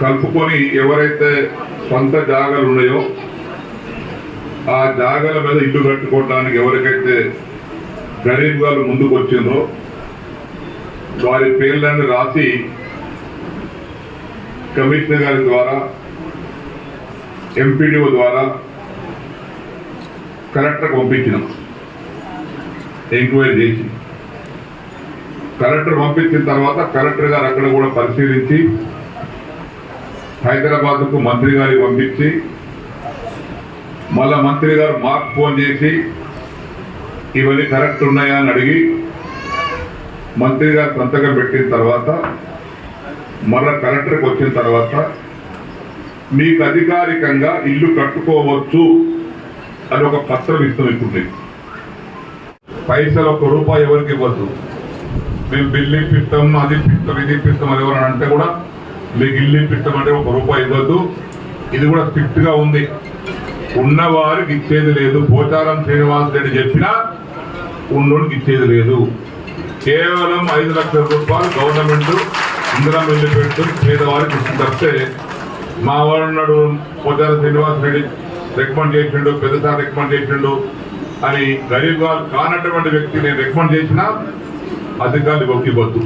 కలుపుకొని ఎవరైతే సొంత జాగాలు ఉన్నాయో ఆ జాగాల మీద ఇల్లు కట్టుకోవడానికి ఎవరికైతే గరీబ్ గారు ముందుకు వచ్చిందో వారి పేర్లను రాసి కమిషనర్ గారి ద్వారా ఎంపీడీఓ ద్వారా కలెక్టర్కి పంపించినాం. ఎంక్వైరీ చేసి కలెక్టర్ పంపించిన తర్వాత కలెక్టర్ గారు అక్కడ కూడా పరిశీలించి హైదరాబాద్కు మంత్రి గారికి పంపించి మళ్ళా మంత్రి గారు మాకు ఫోన్ చేసి ఇవన్నీ కరెక్ట్ ఉన్నాయా అని అడిగి మంత్రి గారు సంతకం పెట్టిన తర్వాత మళ్ళా కలెక్టర్కి వచ్చిన తర్వాత మీకు అధికారికంగా ఇల్లు కట్టుకోవచ్చు అని ఒక పత్రం ఇస్తాం. ఇప్పుడు పైసలు ₹1 ఎవరికి ఇవ్వద్దు. మేము బిల్లు ఇప్పిస్తాం, అది ఇప్పిస్తాం, ఇది ఇప్పిస్తాం అని ఎవరైనా అంటే కూడా మీకు ఇల్లు ఇప్పిస్తామంటే ₹1 ఇవ్వద్దు. ఇది కూడా స్ట్రిక్ట్ గా ఉంది. ఉన్నవారికి ఇచ్చేది లేదు. పోచారం శ్రీనివాస్ రెడ్డి చెప్పినా ఉన్నోడికి ఇచ్చేది లేదు. కేవలం 5 లక్షల రూపాయలు గవర్నమెంట్ ఇందిరా మిల్లు పెట్టు పేదవారికి ఇచ్చి తప్పితే మా వాడున్నాడు పోచారం శ్రీనివాస్ రెడ్డి రికమెండ్ చేసిండు, పెద్దసారి రికమెండ్ చేసిండు అని గరీబ్ కానటువంటి వ్యక్తి నేను రికమెండ్ చేసినా అధికారులు ఒప్పిపోద్దు.